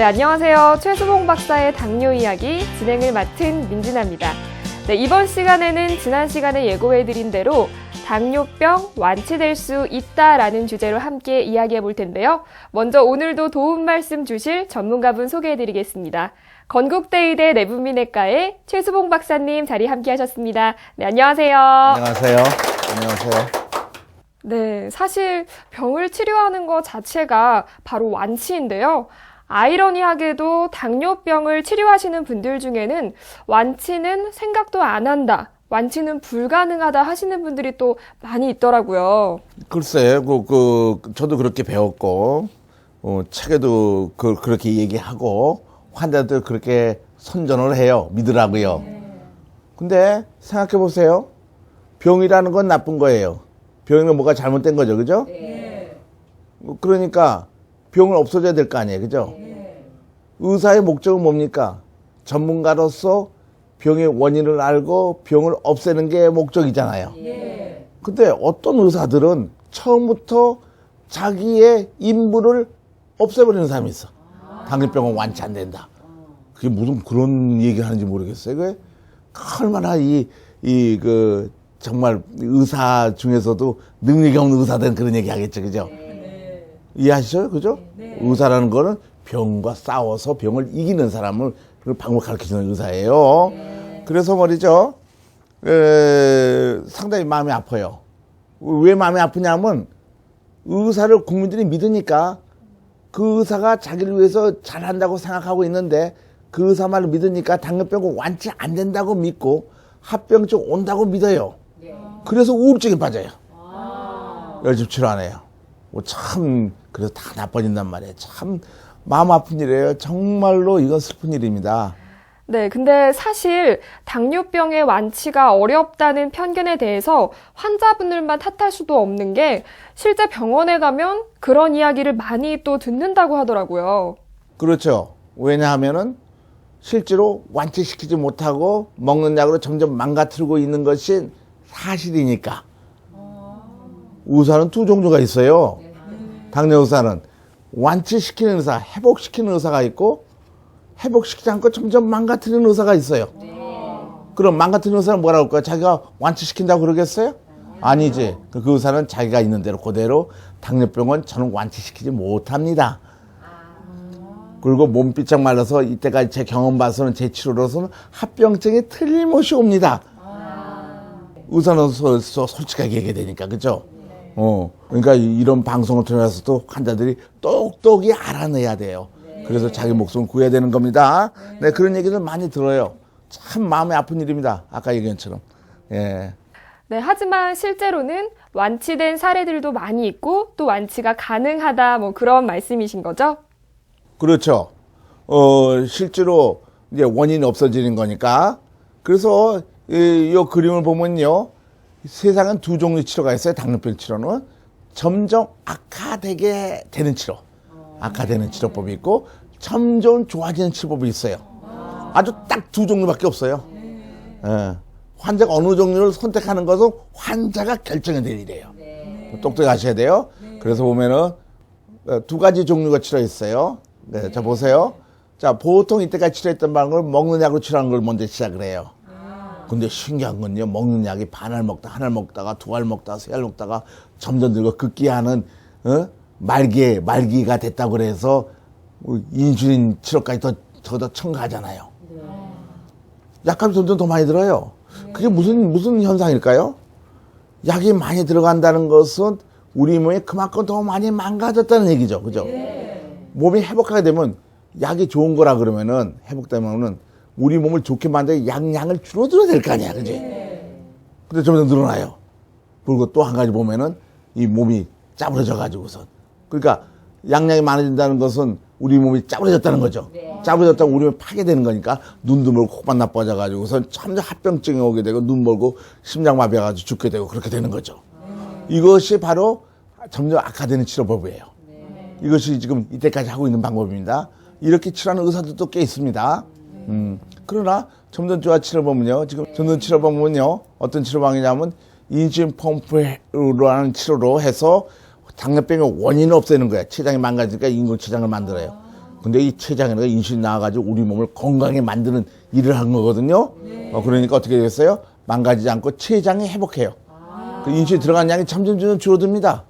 네, 안녕하세요. 최수봉 박사의 당뇨 이야기 진행을 맡은 민진아입니다. 네, 이번 시간에는 지난 시간에 예고해드린 대로 당뇨병 완치될 수 있다라는 주제로 함께 이야기해 볼 텐데요. 먼저 오늘도 도움 말씀 주실 전문가분 소개해드리겠습니다. 건국대의대 내분비내과의 최수봉 박사님 자리 함께 하셨습니다. 네, 안녕하세요. 안녕하세요. 안녕하세요. 네, 사실 병을 치료하는 것 자체가 바로 완치인데요. 아이러니하게도 당뇨병을 치료하시는 분들 중에는 완치는 생각도 안 한다, 완치는 불가능하다 하시는 분들이 또 많이 있더라고요. 글쎄, 저도 그렇게 배웠고, 책에도 그렇게 얘기하고, 환자들 그렇게 선전을 해요. 믿으라고요. 근데 생각해 보세요. 병이라는 건 나쁜 거예요. 병이면 뭐가 잘못된 거죠. 그죠? 그러니까 병은 없어져야 될 거 아니에요. 그죠? 의사의 목적은 뭡니까? 전문가로서 병의 원인을 알고 병을 없애는 게 목적이잖아요. 근데 어떤 의사들은 처음부터 자기의 임무를 없애버리는 사람이 있어. 당뇨병은 완치 안 된다. 그게 무슨 그런 얘기를 하는지 모르겠어요. 그게 얼마나 정말 의사 중에서도 능력이 없는 의사들은 그런 얘기 하겠죠. 그죠? 이해하시죠? 그죠? 의사라는 거는 병과 싸워서 병을 이기는 사람을 그 방법을 가르쳐주는 의사예요. 그래서 말이죠. 상당히 마음이 아파요. 왜 마음이 아프냐면 의사를 국민들이 믿으니까 그 의사가 자기를 위해서 잘한다고 생각하고 있는데 그 의사 말을 믿으니까 당뇨병은 완치 안 된다고 믿고 합병증 온다고 믿어요. 그래서 우울증에 빠져요. 열심히 치료 안 해요. 참 그래서 다 나빠진단 말이에요. 참 마음 아픈 일이에요. 정말로 이건 슬픈 일입니다. 네, 근데 사실 당뇨병의 완치가 어렵다는 편견에 대해서 환자분들만 탓할 수도 없는 게 실제 병원에 가면 그런 이야기를 많이 또 듣는다고 하더라고요. 그렇죠. 왜냐하면은 실제로 완치시키지 못하고 먹는 약으로 점점 망가뜨리고 있는 것이 사실이니까. 의사는 두 종류가 있어요. 당뇨 의사는 완치시키는 의사, 회복시키는 의사가 있고 회복시키지 않고 점점 망가뜨리는 의사가 있어요. 그럼 망가뜨리는 의사는 뭐라고 할까요? 자기가 완치시킨다고 그러겠어요? 아니지. 그 의사는 자기가 있는 대로 그대로 당뇨병은 저는 완치시키지 못합니다. 그리고 몸삐쩍 말라서 이때까지 제 경험 봐서는 제 치료로서는 합병증이 틀림없이 옵니다. 의사는 솔직하게 얘기해야 되니까, 그죠? 그러니까 이런 방송을 통해서도 환자들이 똑똑히 알아내야 돼요. 그래서 자기 목숨을 구해야 되는 겁니다. 네, 그런 얘기를 많이 들어요. 참 마음이 아픈 일입니다. 아까 얘기한 것처럼. 예. 네, 하지만 실제로는 완치된 사례들도 많이 있고 또 완치가 가능하다 뭐 그런 말씀이신 거죠? 그렇죠. 실제로 이제 원인이 없어지는 거니까. 그래서 이 그림을 보면요. 세상은 두 종류 치료가 있어요. 당뇨병 치료는 점점 악화되게 되는 치료, 악화되는 치료법이 있고 점점 좋아지는 치료법이 있어요. 아주 딱 두 종류밖에 없어요. 환자가 어느 종류를 선택하는 것은 환자가 결정이 될 일이에요. 똑똑히 하셔야 돼요. 그래서 보면은 두 가지 종류가 치료 있어요. 네, 자 보세요. 자, 보통 이때까지 치료했던 방법을 먹는 약으로 치료하는 걸 먼저 시작을 해요. 근데 신기한 건요, 먹는 약이 반알 먹다, 한 알 먹다가, 두 알 먹다가, 세 알 먹다가 점점 늙어 극기하는, 말기가 됐다고 그래서 인슐린 치료까지 더 첨가하잖아요. 약값이 점점 더 많이 들어요. 그게 무슨 현상일까요? 약이 많이 들어간다는 것은 우리 몸이 그만큼 더 많이 망가졌다는 얘기죠. 그죠? 몸이 회복하게 되면 약이 좋은 거라 그러면은, 회복되면은 우리 몸을 좋게 만들어 양을 줄어들어야 될 거 아니야, 그지? 근데 점점 늘어나요. 그리고 또 한 가지 보면은 이 몸이 짜부러져가지고선. 그러니까 양량이 많아진다는 것은 우리 몸이 짜부러졌다는 거죠. 짜부러졌다고 우리 몸이 파괴되는 거니까 눈도 멀고 코만 나빠져가지고선 점점 합병증이 오게 되고 눈 멀고 심장마비해가지고 죽게 되고 그렇게 되는 거죠. 이것이 바로 점점 악화되는 치료법이에요. 이것이 지금 이때까지 하고 있는 방법입니다. 이렇게 치료하는 의사들도 꽤 있습니다. 그러나 점점 좋아 치료법은요, 지금 점점 치료법은요, 어떤 치료방이냐면 인슐린 펌프로 하는 치료로 해서 당뇨병의 원인을 없애는 거야. 췌장이 망가지니까 인공췌장을 만들어요. 근데 이 췌장에는 인슐린 나와가지고 우리 몸을 건강하게 만드는 일을 하는 거거든요. 그러니까 어떻게 되겠어요? 망가지지 않고 췌장이 회복해요. 그 인슐린 들어간 양이 점점 줄어듭니다.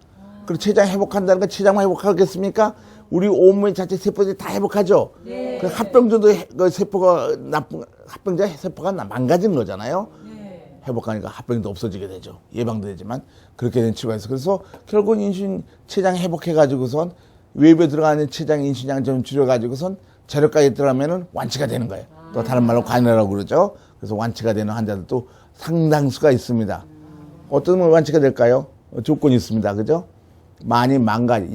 그리고 췌장 회복한다는 건 췌장만 회복하겠습니까? 우리 온몸 자체 세포들이 다 회복하죠. 그 합병증도 그 세포가 합병자 세포가 망가진 거잖아요. 회복하니까 합병도 없어지게 되죠. 예방도 되지만 그렇게 된 치료가 있어. 그래서 결국 인슐린 췌장 회복해가지고선 외부에 들어가는 췌장 인슐린양 좀 줄여가지고선 재료까지 들어가면은 완치가 되는 거예요. 또 다른 말로 관여라고 그러죠. 그래서 완치가 되는 환자들도 상당수가 있습니다. 어떤 완치가 될까요? 조건이 있습니다. 그죠? 많이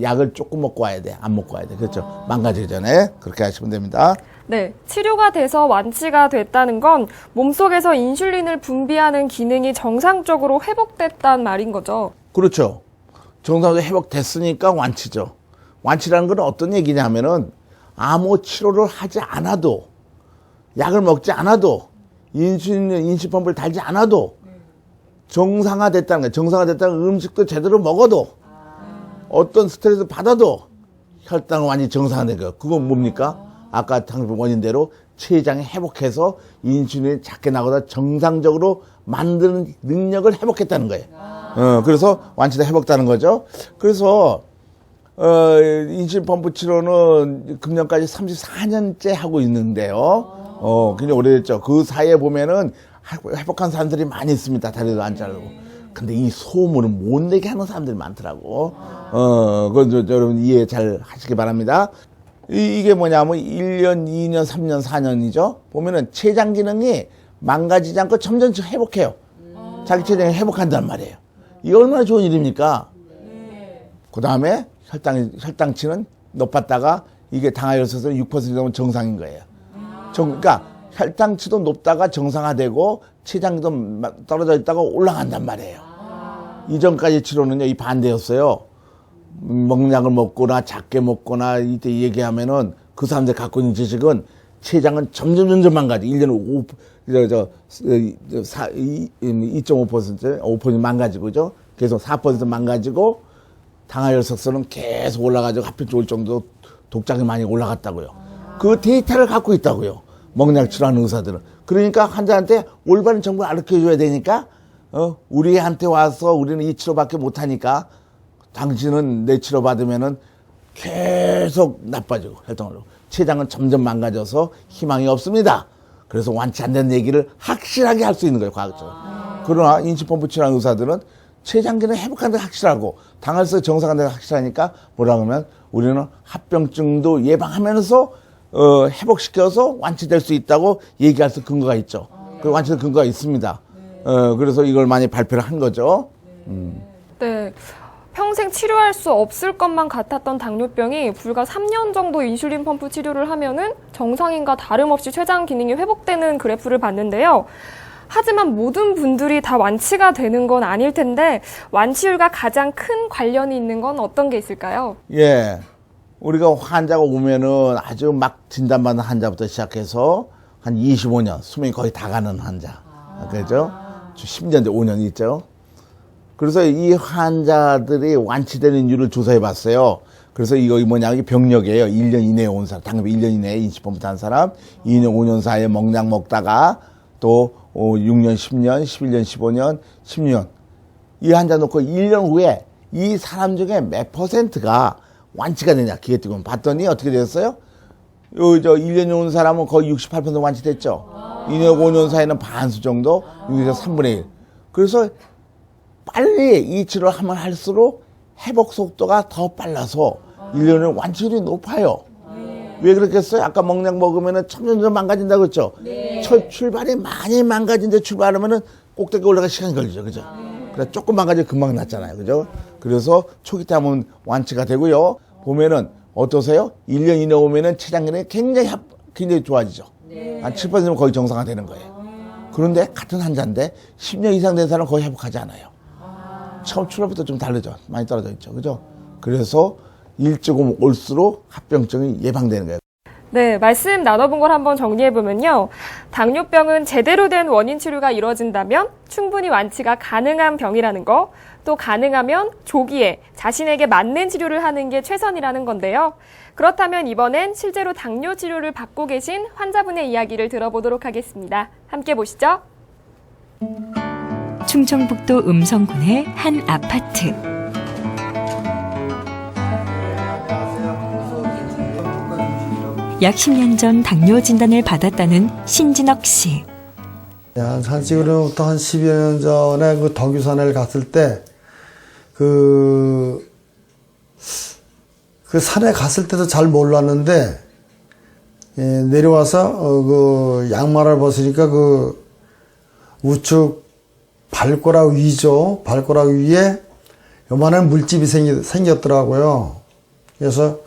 약을 조금 먹고 와야 돼. 안 먹고 와야 돼. 그렇죠? 망가지기 전에 그렇게 하시면 됩니다. 네, 치료가 돼서 완치가 됐다는 건 몸속에서 인슐린을 분비하는 기능이 정상적으로 회복됐단 말인 거죠. 그렇죠. 정상적으로 회복됐으니까 완치죠. 완치라는 건 어떤 얘기냐면은 아무 치료를 하지 않아도 약을 먹지 않아도 인슐린펌프를 달지 않아도 정상화됐다는 거예요. 정상화됐다는 건 음식도 제대로 먹어도 어떤 스트레스 받아도 혈당은 완전히 정상화된 거예요. 그건 뭡니까? 아까 원인대로 췌장이 회복해서 인슐린이 작게 나가다 정상적으로 만드는 능력을 회복했다는 거예요. 그래서 완치다 회복다는 거죠. 그래서 인슐린 펌프 치료는 금년까지 34년째 하고 있는데요. 굉장히 오래됐죠. 그 사이에 보면은 회복한 사람들이 많이 있습니다. 다리도 안 자르고. 근데 이 소문을 못 내게 하는 사람들이 많더라고. 그건 여러분 이해 잘 하시기 바랍니다. 이게 뭐냐면 1년, 2년, 3년, 4년이죠. 보면은 췌장 기능이 망가지지 않고 점점 회복해요. 자기 췌장이 회복한단 말이에요. 이게 얼마나 좋은 일입니까? 그 다음에 혈당치는 높았다가 이게 당화혈소는 6% 되면 정상인 거예요. 그러니까 혈당치도 높다가 정상화되고 췌장도 떨어져 있다가 올라간단 말이에요. 이전까지 치료는요, 이 반대였어요. 먹약을 먹거나 작게 먹거나 이때 얘기하면은 그 사람들 갖고 있는 지식은 췌장은 점점 망가지. 1년에 5% 망가지고, 그죠? 계속 4% 망가지고, 당화혈색소는 계속 올라가지고 하필 좋을 정도로 독작이 많이 올라갔다고요. 그 데이터를 갖고 있다고요. 먹약 치료하는 의사들은. 그러니까 환자한테 올바른 정보를 알려줘야 되니까, 우리한테 와서 우리는 이 치료밖에 못하니까, 당신은 내 치료 받으면은 계속 나빠지고 혈당으로 췌장은 점점 망가져서 희망이 없습니다. 그래서 완치 안 된 얘기를 확실하게 할 수 있는 거예요, 과학적으로. 그러나 인슐린펌프 치료하는 의사들은 췌장 기능 회복하는 게 확실하고 당화혈소 정상화되는 게 확실하니까 뭐라 그러면 우리는 합병증도 예방하면서 회복시켜서 완치될 수 있다고 얘기할 수 근거가 있죠. 그 완치될 근거가 있습니다. 그래서 이걸 많이 발표를 한 거죠. 네. 평생 치료할 수 없을 것만 같았던 당뇨병이 불과 3년 정도 인슐린 펌프 치료를 하면은 정상인과 다름없이 췌장 기능이 회복되는 그래프를 봤는데요. 하지만 모든 분들이 다 완치가 되는 건 아닐 텐데 완치율과 가장 큰 관련이 있는 건 어떤 게 있을까요? 예. 우리가 환자가 오면은 아주 막 진단받는 환자부터 시작해서 한 25년, 수명이 거의 다 가는 환자. 그죠? 10년, 5년 있죠? 그래서 이 환자들이 완치되는 이유를 조사해 봤어요. 그래서 이거 뭐냐면 병력이에요. 1년 이내에 온 사람, 당뇨 1년 이내에 인슐린펌프 한 사람, 2년, 5년 사이에 먹약 먹다가 또 6년, 10년, 11년, 15년, 10년. 이 환자 놓고 1년 후에 이 사람 중에 몇 %가 완치가 되냐, 기계뜨고 봤더니 어떻게 되었어요? 1년에 온 사람은 거의 68% 완치됐죠. 2년, 5년 사이에는 반수 정도, 6년 3분의 1. 그래서 빨리 이 치료를 하면 할수록 회복 속도가 더 빨라서 1년에 완치율이 높아요. 왜 그렇겠어요? 아까 먹약 먹으면 점점 망가진다고 그랬죠? 출발이 많이 망가진데 출발하면 꼭대기 올라갈 시간이 걸리죠. 그죠? 그래 조금 망가지면 금방 낫잖아요. 그죠? 그래서 초기 때 하면 완치가 되고요. 보면은 어떠세요? 1년 이내 오면은 췌장 기능이 굉장히 좋아지죠. 한 7%면 거의 정상화 되는 거예요. 그런데 같은 환자인데 10년 이상 된 사람은 거의 회복하지 않아요. 처음 출발부터 좀 다르죠. 많이 떨어져 있죠. 그죠? 그래서 일찍 올수록 합병증이 예방되는 거예요. 네, 말씀 나눠본 걸 한번 정리해보면요. 당뇨병은 제대로 된 원인 치료가 이루어진다면 충분히 완치가 가능한 병이라는 거, 또 가능하면 조기에 자신에게 맞는 치료를 하는 게 최선이라는 건데요. 그렇다면 이번엔 실제로 당뇨 치료를 받고 계신 환자분의 이야기를 들어보도록 하겠습니다. 함께 보시죠. 충청북도 음성군의 한 아파트. 약 10년 전 당뇨 진단을 받았다는 신진옥 씨. 산책으로부터 한 10여 년 전에 그 덕유산을 갔을 때, 그 산에 갔을 때도 잘 몰랐는데, 내려와서, 그 양말을 벗으니까 그 우측 발가락 위죠. 발가락 위에 요만한 물집이 생겼더라고요. 그래서,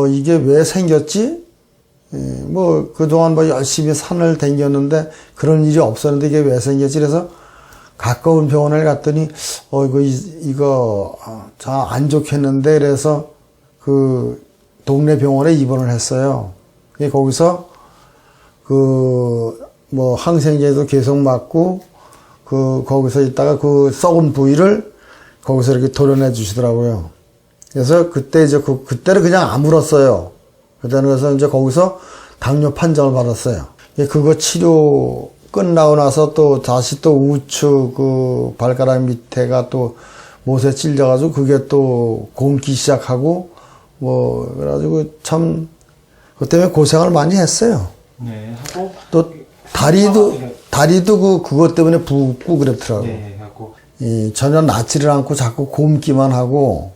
이게 왜 생겼지? 뭐, 그동안 뭐 열심히 산을 다녔는데 그런 일이 없었는데 이게 왜 생겼지? 그래서 가까운 병원을 갔더니, 이거, 안 좋겠는데, 그래서 그 동네 병원에 입원을 했어요. 거기서 뭐 항생제도 계속 맞고, 거기서 있다가 그 썩은 부위를 거기서 이렇게 도려내 주시더라고요. 그래서 그때 그때는 그냥 아물었어요. 그때는 그래서 이제 거기서 당뇨 판정을 받았어요. 그거 치료 끝나고 나서 또 다시 또 우측 그 발가락 밑에가 또 못에 찔려가지고 그게 또 곪기 시작하고 뭐 그래가지고 참 그 때문에 고생을 많이 했어요. 네, 하고 또 다리도 그것 때문에 붓고 그랬더라고요. 네, 하고 전혀 낫지를 않고 자꾸 곪기만 하고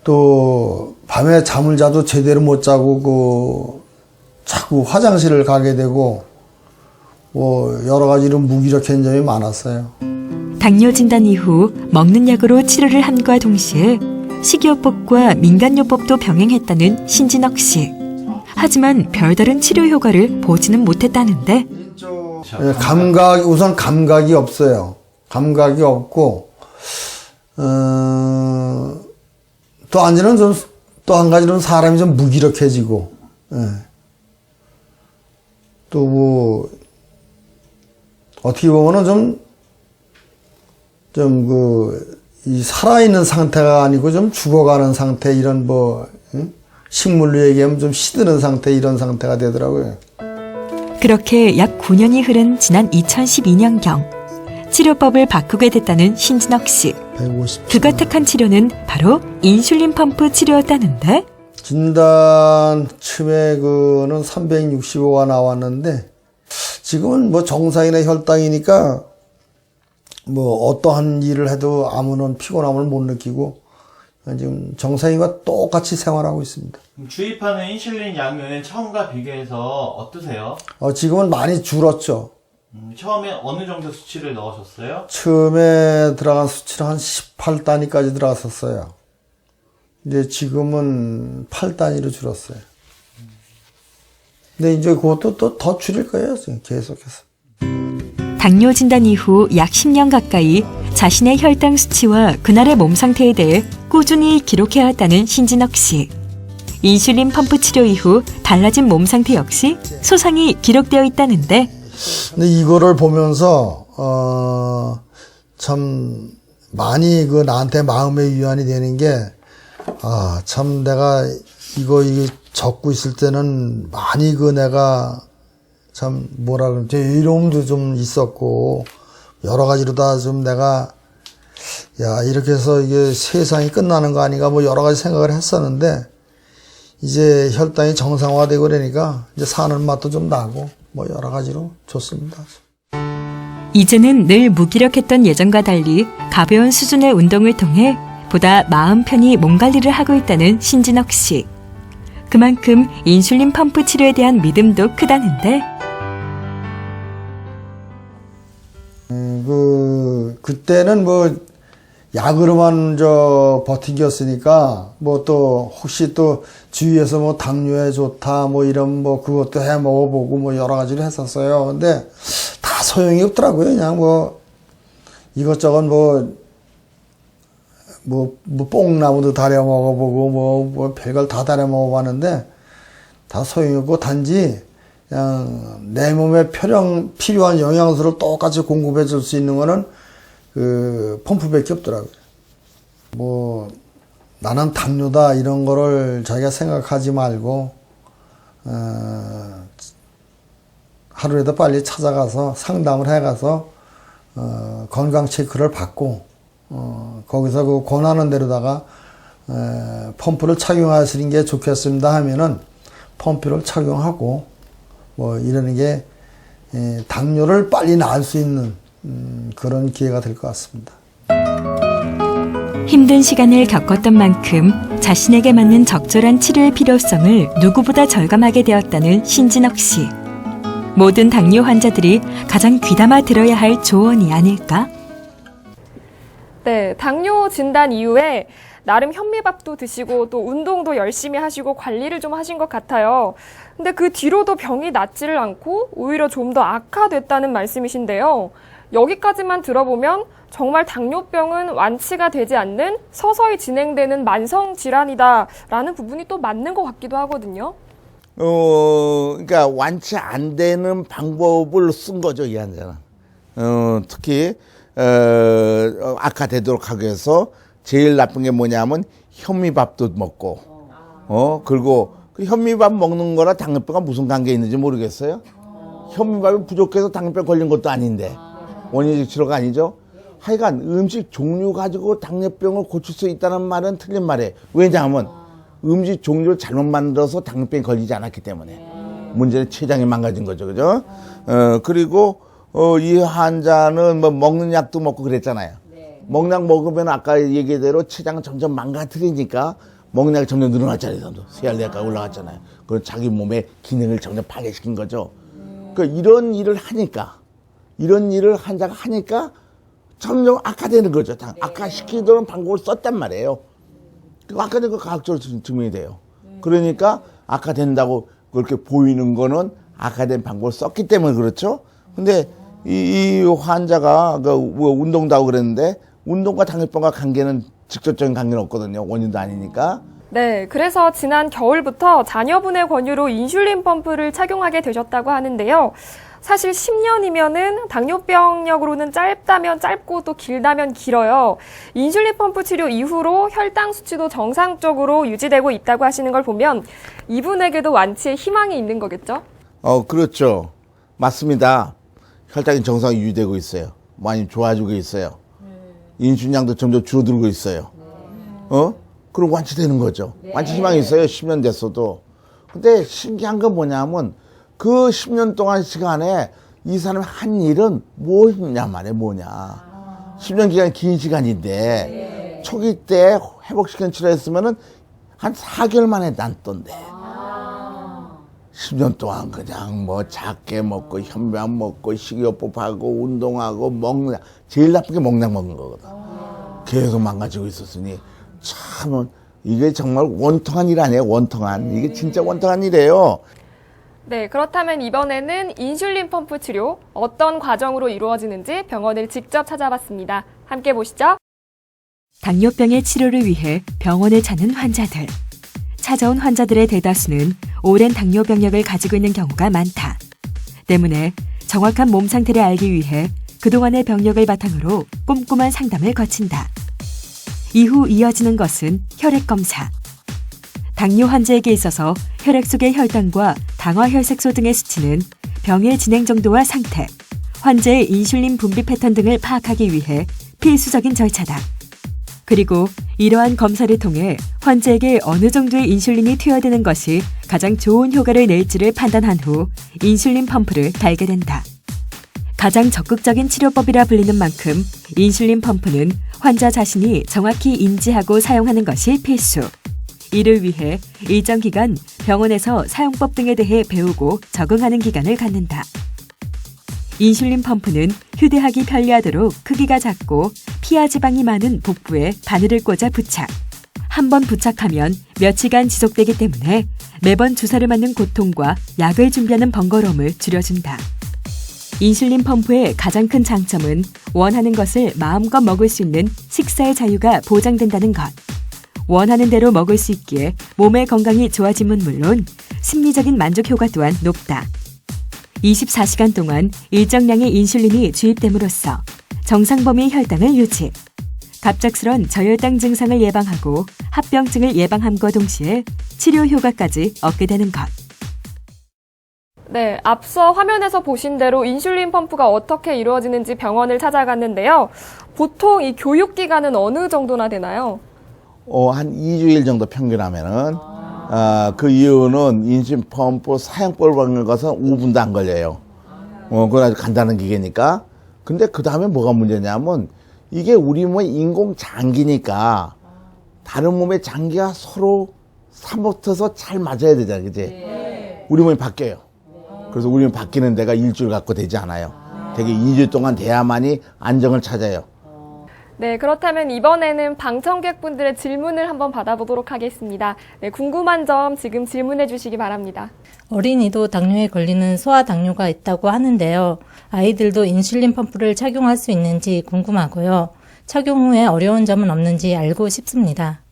또 밤에 잠을 자도 제대로 못 자고 자꾸 화장실을 가게 되고 뭐 여러 가지로 무기력한 점이 많았어요. 당뇨 진단 이후 먹는 약으로 치료를 함과 동시에 식이요법과 민간요법도 병행했다는 신진옥 씨. 하지만 별다른 치료 효과를 보지는 못했다는데. 우선 감각이 없어요. 감각이 없고 또 한 가지는 사람이 좀 무기력해지고, 또 뭐, 어떻게 보면은 이 살아있는 상태가 아니고 좀 죽어가는 상태, 이런 식물로 얘기하면 좀 시드는 상태, 이런 상태가 되더라고요. 그렇게 약 9년이 흐른 지난 2012년경 치료법을 바꾸게 됐다는 신진옥 씨. 150. 그가 택한 치료는 바로 인슐린 펌프 치료였다는데. 진단 처음에 그는 365가 나왔는데 지금은 뭐 정상인의 혈당이니까 뭐 어떠한 일을 해도 아무런 피곤함을 못 느끼고 지금 정상인과 똑같이 생활하고 있습니다. 주입하는 인슐린 양료는 처음과 비교해서 어떠세요? 지금은 많이 줄었죠. 처음에 어느 정도 수치를 넣으셨어요? 처음에 들어간 수치는 한 18단위까지 들어갔었어요. 이제 지금은 8단위로 줄었어요. 근데 이제 그것도 또 더 줄일 거예요, 지금 계속해서. 당뇨 진단 이후 약 10년 가까이 자신의 혈당 수치와 그날의 몸 상태에 대해 꾸준히 기록해왔다는 신진옥 씨. 인슐린 펌프 치료 이후 달라진 몸 상태 역시 소상히 기록되어 있다는데. 근데 이거를 보면서 참 많이 나한테 마음의 위안이 되는 게 참 내가 이거 적고 있을 때는 많이 내가 참 뭐라 그러지, 외로움도 좀 있었고 여러 가지로 다 좀 내가 이렇게 해서 이게 세상이 끝나는 거 아닌가 뭐 여러 가지 생각을 했었는데 이제 혈당이 정상화되고 그러니까 이제 사는 맛도 좀 나고 뭐 여러 가지로 좋습니다. 이제는 늘 무기력했던 예전과 달리 가벼운 수준의 운동을 통해 보다 마음 편히 몸 관리를 하고 있다는 신진옥 씨. 그만큼 인슐린 펌프 치료에 대한 믿음도 크다는데. 그때는 뭐 약으로만 버티겼으니까 뭐 또 혹시 또 주위에서 뭐 당뇨에 좋다 뭐 이런 뭐 그것도 해 먹어보고 뭐 여러 가지를 했었어요. 근데 다 소용이 없더라고요. 그냥 뭐 이것저것 뭐 뽕나무도 다려 먹어보고 뭐 별걸 다 다려 먹어봤는데 다 소용이 없고 단지 그냥 내 몸에 필요한 영양소를 똑같이 공급해 줄 수 있는 거는 그 펌프밖에 없더라고요. 뭐 나는 당뇨다 이런 거를 자기가 생각하지 말고 하루라도 빨리 찾아가서 상담을 해가서 건강 체크를 받고 거기서 그 권하는 대로다가 펌프를 착용하시는 게 좋겠습니다 하면은 펌프를 착용하고 뭐 이러는 게 당뇨를 빨리 나을 수 있는 그런 기회가 될 것 같습니다. 힘든 시간을 겪었던 만큼 자신에게 맞는 적절한 치료의 필요성을 누구보다 절감하게 되었다는 신진옥 씨. 모든 당뇨 환자들이 가장 귀담아 들어야 할 조언이 아닐까? 네, 당뇨 진단 이후에 나름 현미밥도 드시고 또 운동도 열심히 하시고 관리를 좀 하신 것 같아요. 근데 그 뒤로도 병이 낫지를 않고 오히려 좀 더 악화됐다는 말씀이신데요. 여기까지만 들어보면 정말 당뇨병은 완치가 되지 않는 서서히 진행되는 만성 질환이다라는 부분이 또 맞는 것 같기도 하거든요. 그러니까 완치 안 되는 방법을 쓴 거죠, 이 환자는. 특히 악화되도록 하기 위해서 제일 나쁜 게 뭐냐면 현미밥도 먹고, 그리고 그 현미밥 먹는 거랑 당뇨병과 무슨 관계 있는지 모르겠어요. 현미밥이 부족해서 당뇨병 걸린 것도 아닌데 원인적 치료가 아니죠. 하여간 음식 종류 가지고 당뇨병을 고칠 수 있다는 말은 틀린 말이에요. 왜냐하면 음식 종류를 잘못 만들어서 당뇨병이 걸리지 않았기 때문에 문제는 췌장이 망가진 거죠, 그죠? 그리고 이 환자는 뭐 먹는 약도 먹고 그랬잖아요. 먹는 약 먹으면 아까 얘기대로 췌장은 점점 망가뜨리니까 먹는 약이 점점 늘어났잖아요. 세알리아가 올라갔잖아요. 그리고 자기 몸의 기능을 점점 파괴시킨 거죠. 그러니까 이런 일을 환자가 하니까 점점 악화되는 거죠. 악화시키도록 방법을 썼단 말이에요. 악화된 거 과학적으로 증명이 돼요. 그러니까 악화된다고 그렇게 보이는 거는 악화된 방법을 썼기 때문에 그렇죠. 근데 이 환자가 운동도 하고 그랬는데 운동과 당뇨병과 관계는 직접적인 관계는 없거든요. 원인도 아니니까. 네, 그래서 지난 겨울부터 자녀분의 권유로 인슐린 펌프를 착용하게 되셨다고 하는데요. 사실 10년이면은 당뇨병력으로는 짧다면 짧고 또 길다면 길어요. 인슐린 펌프 치료 이후로 혈당 수치도 정상적으로 유지되고 있다고 하시는 걸 보면 이분에게도 완치의 희망이 있는 거겠죠? 그렇죠. 맞습니다. 혈당이 정상 유지되고 있어요. 많이 좋아지고 있어요. 인슐린량도 점점 줄어들고 있어요. 그럼 완치되는 거죠. 완치 희망이 있어요. 10년 됐어도. 근데 신기한 건 뭐냐면 그 10년 동안 시간에 이 사람이 한 일은 뭐냐 말이야, 뭐냐. 10년 기간이 긴 시간인데 초기 때 회복시키는 치료했으면은 한 4개월 만에 낫던데. 10년 동안 그냥 뭐 작게 먹고 현미약 먹고 식이요법하고 운동하고 먹는 약. 제일 나쁜 게 먹는 약 먹는 거거든. 계속 망가지고 있었으니 참 이게 정말 원통한 일 아니에요. 원통한. 이게 진짜 원통한 일이에요. 네, 그렇다면 이번에는 인슐린 펌프 치료 어떤 과정으로 이루어지는지 병원을 직접 찾아봤습니다. 함께 보시죠. 당뇨병의 치료를 위해 병원을 찾는 환자들. 찾아온 환자들의 대다수는 오랜 당뇨 병력을 가지고 있는 경우가 많다. 때문에 정확한 몸 상태를 알기 위해 그동안의 병력을 바탕으로 꼼꼼한 상담을 거친다. 이후 이어지는 것은 혈액 검사. 당뇨 환자에게 있어서 혈액 속의 혈당과 당화혈색소 등의 수치는 병의 진행 정도와 상태, 환자의 인슐린 분비 패턴 등을 파악하기 위해 필수적인 절차다. 그리고 이러한 검사를 통해 환자에게 어느 정도의 인슐린이 투여되는 것이 가장 좋은 효과를 낼지를 판단한 후 인슐린 펌프를 달게 된다. 가장 적극적인 치료법이라 불리는 만큼 인슐린 펌프는 환자 자신이 정확히 인지하고 사용하는 것이 필수. 이를 위해 일정 기간 병원에서 사용법 등에 대해 배우고 적응하는 기간을 갖는다. 인슐린 펌프는 휴대하기 편리하도록 크기가 작고 피하 지방이 많은 복부에 바늘을 꽂아 부착. 한 번 부착하면 며칠간 지속되기 때문에 매번 주사를 맞는 고통과 약을 준비하는 번거로움을 줄여준다. 인슐린 펌프의 가장 큰 장점은 원하는 것을 마음껏 먹을 수 있는 식사의 자유가 보장된다는 것. 원하는 대로 먹을 수 있기에 몸의 건강이 좋아짐은 물론 심리적인 만족 효과 또한 높다. 24시간 동안 일정량의 인슐린이 주입됨으로써 정상 범위의 혈당을 유지, 갑작스런 저혈당 증상을 예방하고 합병증을 예방함과 동시에 치료 효과까지 얻게 되는 것. 네, 앞서 화면에서 보신 대로 인슐린 펌프가 어떻게 이루어지는지 병원을 찾아갔는데요. 보통 이 교육 기간은 어느 정도나 되나요? 한 2주일 정도 평균하면은, 그 이유는 인슐린 펌프 사용법을 받는 것은 5분도 안 걸려요. 그건 아주 간단한 기계니까. 근데 그 다음에 뭐가 문제냐면, 이게 우리 몸의 인공 장기니까, 다른 몸의 장기가 서로 사붙어서 잘 맞아야 되잖아요. 그지? 우리 몸이 바뀌어요. 그래서 우리 몸이 바뀌는 데가 일주일 갖고 되지 않아요. 되게 2주 동안 돼야만이 안정을 찾아요. 네, 그렇다면 이번에는 방청객분들의 질문을 한번 받아보도록 하겠습니다. 네, 궁금한 점 지금 질문해 주시기 바랍니다. 어린이도 당뇨에 걸리는 소아당뇨가 있다고 하는데요. 아이들도 인슐린 펌프를 착용할 수 있는지 궁금하고요. 착용 후에 어려운 점은 없는지 알고 싶습니다.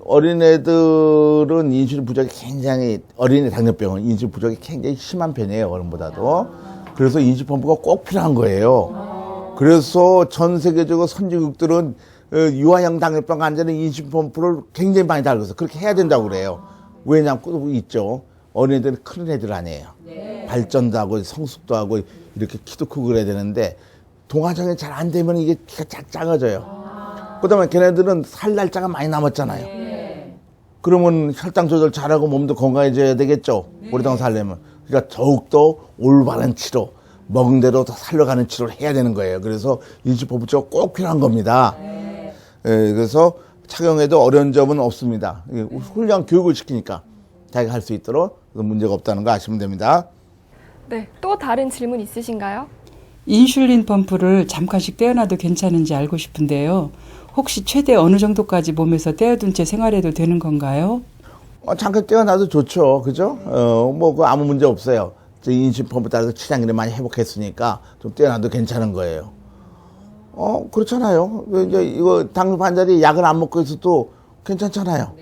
어린애들은 인슐린 부족이 굉장히, 어린애 당뇨병은 인슐린 부족이 굉장히 심한 편이에요, 어른보다도. 그래서 인슐린 펌프가 꼭 필요한 거예요. 그래서 전 세계적으로 선진국들은 유아형 당뇨병 환자는 인슐린 펌프를 굉장히 많이 달고 있어요. 그렇게 해야 된다고 그래요. 왜냐하면 꼭 있죠. 어린애들은 큰 애들 아니에요. 발전도 하고 성숙도 하고 이렇게 키도 크고 그래야 되는데 동화장애 잘 안 되면 이게 키가 작아져요. 그다음에 걔네들은 살 날짜가 많이 남았잖아요. 그러면 혈당 조절 잘하고 몸도 건강해져야 되겠죠. 오랫동안 살려면. 그러니까 더욱더 올바른 치료, 먹은 대로 더 살려가는 치료를 해야 되는 거예요. 그래서 인슐린 펌프가 꼭 필요한 겁니다. 그래서 착용해도 어려운 점은 없습니다. 훌륭한 교육을 시키니까 자기가 할 수 있도록 문제가 없다는 거 아시면 됩니다. 네, 또 다른 질문 있으신가요? 인슐린 펌프를 잠깐씩 떼어놔도 괜찮은지 알고 싶은데요. 혹시 최대 어느 정도까지 몸에서 떼어둔 채 생활해도 되는 건가요? 잠깐 떼어놔도 좋죠. 그죠? 그거 아무 문제 없어요. 인슐린 펌프 따라서 치장기를 많이 회복했으니까 좀 떼어놔도 괜찮은 거예요. 그렇잖아요. 이제 이거 당뇨 환자들이 약을 안 먹고 있어도 괜찮잖아요.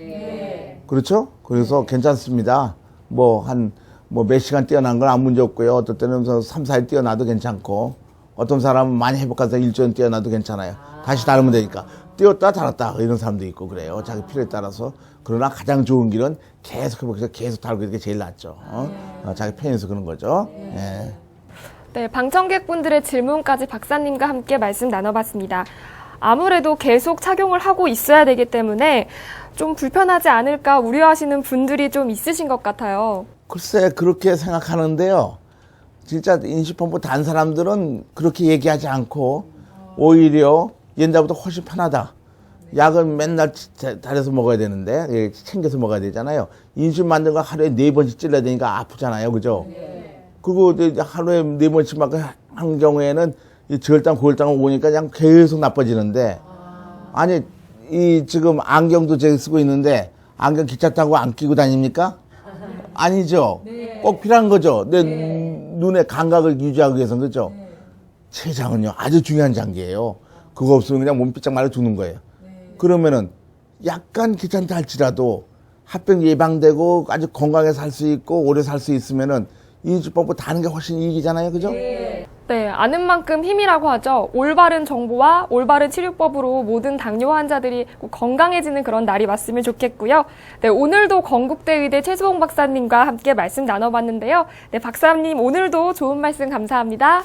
그렇죠? 그래서 괜찮습니다. 몇 시간 떼어난 건 아무 문제 없고요. 어떤 때는 3, 4일 떼어놔도 괜찮고, 어떤 사람은 많이 회복해서 일주일 떼어놔도 괜찮아요. 다시 다르면 되니까. 떼었다 달았다 이런 사람도 있고 그래요. 자기 필요에 따라서. 그러나 가장 좋은 길은 계속 회복해서 계속 달고 있는 게 제일 낫죠. 자기 편해서 그런 거죠. 예. 네, 방청객분들의 질문까지 박사님과 함께 말씀 나눠봤습니다. 아무래도 계속 착용을 하고 있어야 되기 때문에 좀 불편하지 않을까 우려하시는 분들이 좀 있으신 것 같아요. 글쎄 그렇게 생각하는데요. 진짜 인슐린 펌프 단 사람들은 그렇게 얘기하지 않고 오히려 옛날보다 훨씬 편하다. 약은 맨날 달여서 먹어야 되는데 챙겨서 먹어야 되잖아요. 인슐린 맞는 거 하루에 4번씩 찔러야 되니까 아프잖아요. 그죠? 그거 하루에 4번씩 막 한 경우에는 이 저혈당, 고혈당은 오니까 그냥 계속 나빠지는데 아니 지금 안경도 제가 쓰고 있는데 안경 기차 타고 안 끼고 다닙니까? 아니죠. 꼭 필요한 거죠. 내 눈의 감각을 유지하기 위해서는. 그죠? 췌장은요 아주 중요한 장기예요. 그거 없으면 그냥 몸 삐짝 말려 죽는 거예요. 그러면은 약간 귀찮다 할지라도 합병 예방되고 아주 건강하게 살 수 있고 오래 살 수 있으면은 인슐린 펌프 다는 게 훨씬 이익이잖아요. 그죠? 네, 아는 만큼 힘이라고 하죠. 올바른 정보와 올바른 치료법으로 모든 당뇨 환자들이 꼭 건강해지는 그런 날이 왔으면 좋겠고요. 네, 오늘도 건국대 의대 최수봉 박사님과 함께 말씀 나눠봤는데요. 네, 박사님 오늘도 좋은 말씀 감사합니다.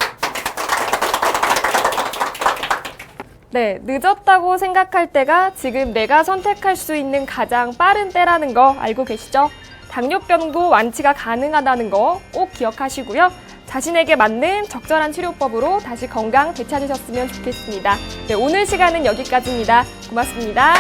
네, 늦었다고 생각할 때가 지금 내가 선택할 수 있는 가장 빠른 때라는 거 알고 계시죠? 당뇨병도 완치가 가능하다는 거 꼭 기억하시고요. 자신에게 맞는 적절한 치료법으로 다시 건강 되찾으셨으면 좋겠습니다. 네, 오늘 시간은 여기까지입니다. 고맙습니다.